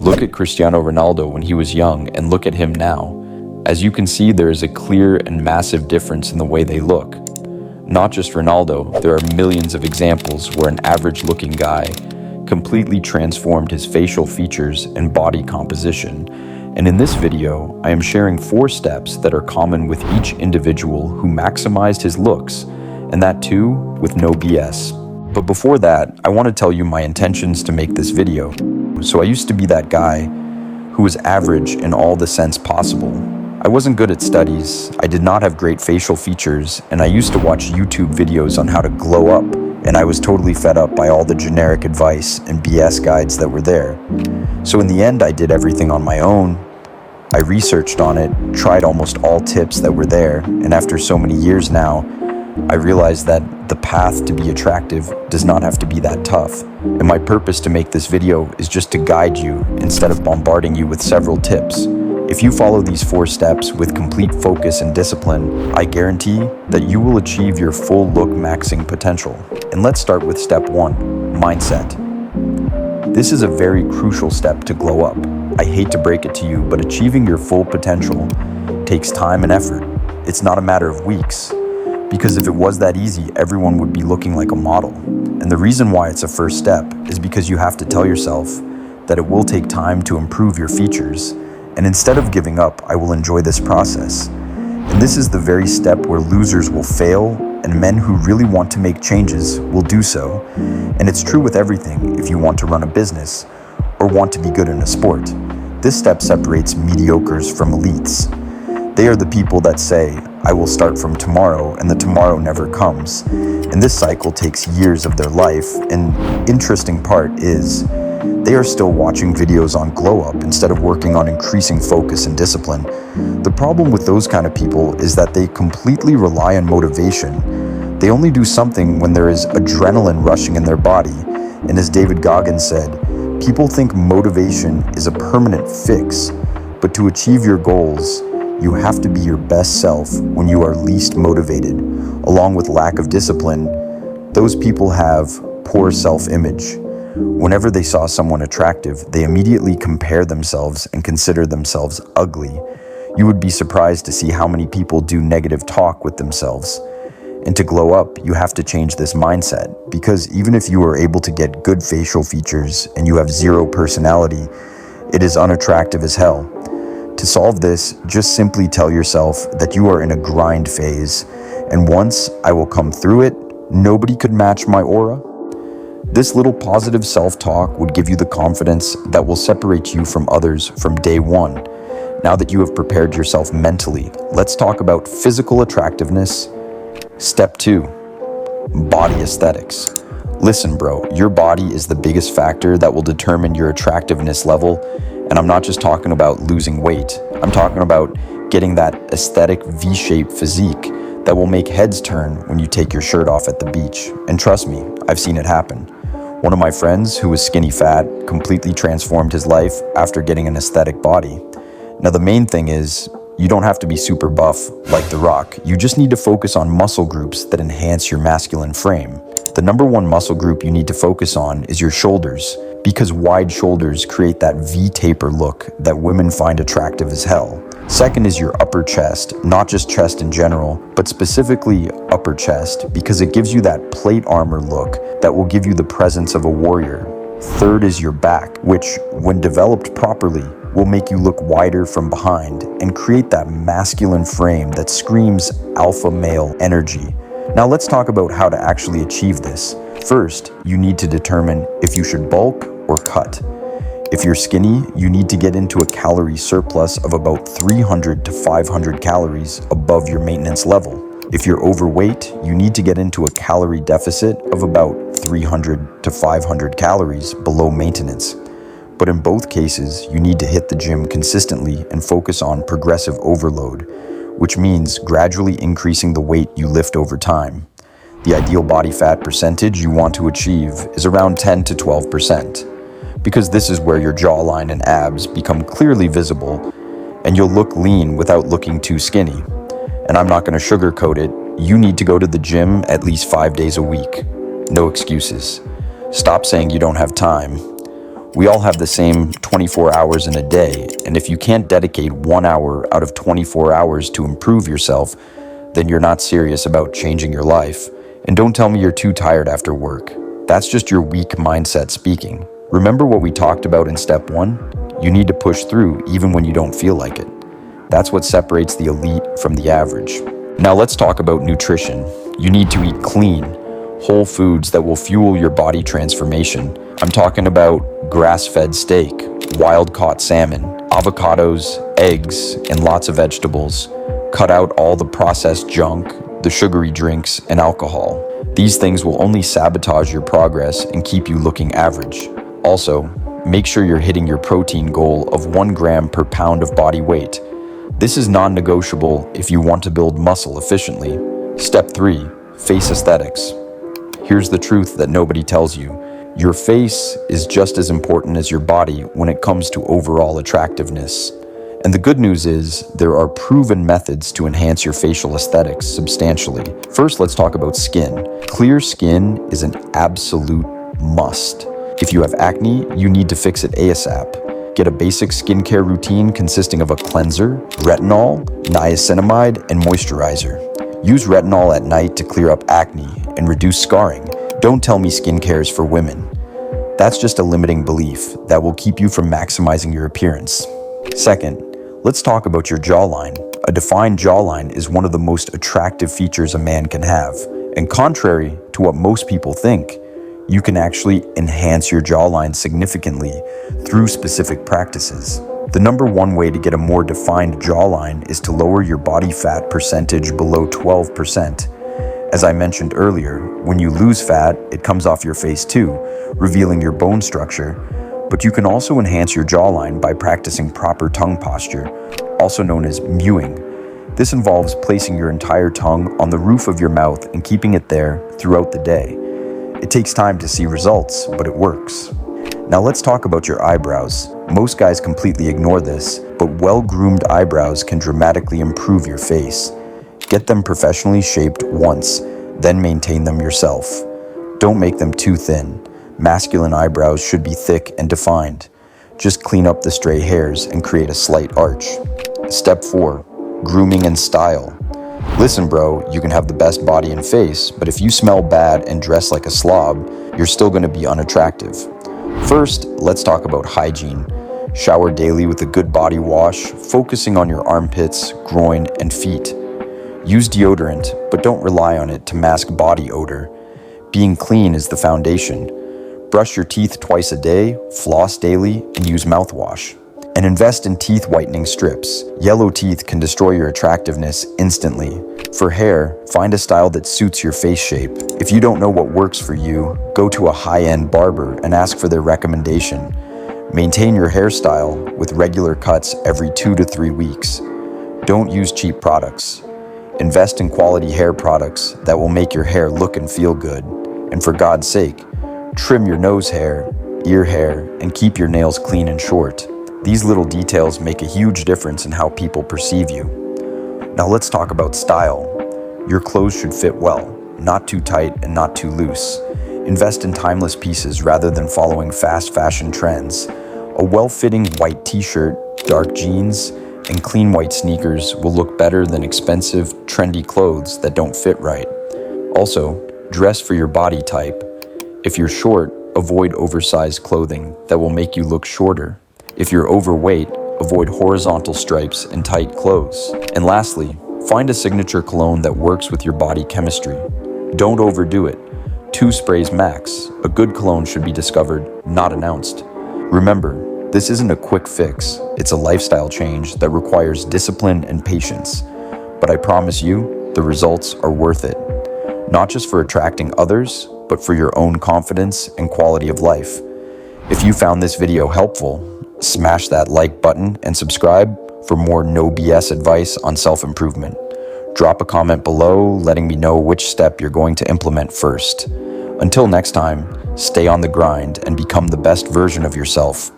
Look at Cristiano Ronaldo when he was young and look at him now. As you can see, there is a clear and massive difference in the way they look. Not just Ronaldo, there are millions of examples where an average-looking guy completely transformed his facial features and body composition. And in this video, I am sharing 4 steps that are common with each individual who maximized his looks, and that too with no BS. But before that, I want to tell you my intentions to make this video. So I used to be that guy who was average in all the sense possible. I wasn't good at studies, I did not have great facial features, and I used to watch YouTube videos on how to glow up, and I was totally fed up by all the generic advice and BS guides that were there. So in the end, I did everything on my own. I researched on it, tried almost all tips that were there, and after so many years now, I realized that the path to be attractive does not have to be that tough. And my purpose to make this video is just to guide you instead of bombarding you with several tips. If you follow these 4 steps with complete focus and discipline, I guarantee that you will achieve your full look maxing potential. And let's start with step 1, mindset. This is a very crucial step to glow up. I hate to break it to you, but achieving your full potential takes time and effort. It's not a matter of weeks. Because if it was that easy, everyone would be looking like a model. And the reason why it's a first step is because you have to tell yourself that it will take time to improve your features. And instead of giving up, I will enjoy this process. And this is the very step where losers will fail and men who really want to make changes will do so. And it's true with everything if you want to run a business or want to be good in a sport. This step separates mediocres from elites. They are the people that say, I will start from tomorrow, and the tomorrow never comes. And this cycle takes years of their life, and interesting part is, they are still watching videos on glow up instead of working on increasing focus and discipline. The problem with those kind of people is that they completely rely on motivation. They only do something when there is adrenaline rushing in their body. And as David Goggins said, people think motivation is a permanent fix, but to achieve your goals, you have to be your best self when you are least motivated. Along with lack of discipline, those people have poor self-image. Whenever they saw someone attractive, they immediately compare themselves and consider themselves ugly. You would be surprised to see how many people do negative talk with themselves. And to glow up, you have to change this mindset, because even if you are able to get good facial features and you have zero personality, it is unattractive as hell. To solve this, just simply tell yourself that you are in a grind phase, and once I will come through it, nobody could match my aura. This little positive self-talk would give you the confidence that will separate you from others from day one. Now that you have prepared yourself mentally, let's talk about physical attractiveness. Step 2, body aesthetics. Listen, bro, your body is the biggest factor that will determine your attractiveness level. And I'm not just talking about losing weight. I'm talking about getting that aesthetic V-shaped physique that will make heads turn when you take your shirt off at the beach. And trust me, I've seen it happen. One of my friends who was skinny fat completely transformed his life after getting an aesthetic body. Now the main thing is, you don't have to be super buff like The Rock. You just need to focus on muscle groups that enhance your masculine frame. The number 1 muscle group you need to focus on is your shoulders, because wide shoulders create that V-taper look that women find attractive as hell. Second is your upper chest, not just chest in general, but specifically upper chest, because it gives you that plate armor look that will give you the presence of a warrior. Third is your back, which, when developed properly, will make you look wider from behind and create that masculine frame that screams alpha male energy. Now let's talk about how to actually achieve this. First, you need to determine if you should bulk or cut. If you're skinny, you need to get into a calorie surplus of about 300 to 500 calories above your maintenance level. If you're overweight, you need to get into a calorie deficit of about 300 to 500 calories below maintenance. But in both cases, you need to hit the gym consistently and focus on progressive overload, which means gradually increasing the weight you lift over time. The ideal body fat percentage you want to achieve is around 10 to 12%, because this is where your jawline and abs become clearly visible, and you'll look lean without looking too skinny. And I'm not going to sugarcoat it, you need to go to the gym at least 5 days a week. No excuses. Stop saying you don't have time. We all have the same 24 hours in a day, and if you can't dedicate 1 hour out of 24 hours to improve yourself, then you're not serious about changing your life. And don't tell me you're too tired after work. That's just your weak mindset speaking. Remember what we talked about in step 1? You need to push through even when you don't feel like it. That's what separates the elite from the average. Now let's talk about nutrition. You need to eat clean, whole foods that will fuel your body transformation. I'm talking about grass-fed steak, wild-caught salmon, avocados, eggs, and lots of vegetables. Cut out all the processed junk, the sugary drinks, and alcohol. These things will only sabotage your progress and keep you looking average. Also, make sure you're hitting your protein goal of 1 gram per pound of body weight. This is non-negotiable if you want to build muscle efficiently. Step 3, face aesthetics. Here's the truth that nobody tells you. Your face is just as important as your body when it comes to overall attractiveness. And the good news is, there are proven methods to enhance your facial aesthetics substantially. First, let's talk about skin. Clear skin is an absolute must. If you have acne, you need to fix it ASAP. Get a basic skincare routine consisting of a cleanser, retinol, niacinamide, and moisturizer. Use retinol at night to clear up acne and reduce scarring. Don't tell me skincare is for women. That's just a limiting belief that will keep you from maximizing your appearance. Second, let's talk about your jawline. A defined jawline is one of the most attractive features a man can have. And contrary to what most people think, you can actually enhance your jawline significantly through specific practices. The number one way to get a more defined jawline is to lower your body fat percentage below 12%. As I mentioned earlier, when you lose fat, it comes off your face too, revealing your bone structure. But you can also enhance your jawline by practicing proper tongue posture, also known as mewing. This involves placing your entire tongue on the roof of your mouth and keeping it there throughout the day. It takes time to see results, but it works. Now let's talk about your eyebrows. Most guys completely ignore this, but well-groomed eyebrows can dramatically improve your face. Get them professionally shaped once, then maintain them yourself. Don't make them too thin. Masculine eyebrows should be thick and defined. Just clean up the stray hairs and create a slight arch. Step 4, grooming and style. Listen bro, you can have the best body and face, but if you smell bad and dress like a slob, you're still going to be unattractive. First, let's talk about hygiene. Shower daily with a good body wash, focusing on your armpits, groin, and feet. Use deodorant, but don't rely on it to mask body odor. Being clean is the foundation. Brush your teeth twice a day, floss daily, and use mouthwash. And invest in teeth whitening strips. Yellow teeth can destroy your attractiveness instantly. For hair, find a style that suits your face shape. If you don't know what works for you, go to a high-end barber and ask for their recommendation. Maintain your hairstyle with regular cuts every 2 to 3 weeks. Don't use cheap products. Invest in quality hair products that will make your hair look and feel good. And for God's sake, trim your nose hair, ear hair, and keep your nails clean and short. These little details make a huge difference in how people perceive you. Now let's talk about style. Your clothes should fit well, not too tight and not too loose. Invest in timeless pieces rather than following fast fashion trends. A well-fitting white t-shirt, dark jeans, and clean white sneakers will look better than expensive, trendy clothes that don't fit right. Also, dress for your body type. If you're short, avoid oversized clothing that will make you look shorter. If you're overweight, avoid horizontal stripes and tight clothes. And lastly, find a signature cologne that works with your body chemistry. Don't overdo it. 2 sprays max. A good cologne should be discovered, not announced. Remember, this isn't a quick fix. It's a lifestyle change that requires discipline and patience. But I promise you, the results are worth it. Not just for attracting others, but for your own confidence and quality of life. If you found this video helpful, smash that like button and subscribe for more no BS advice on self-improvement. Drop a comment below letting me know which step you're going to implement first. Until next time, stay on the grind and become the best version of yourself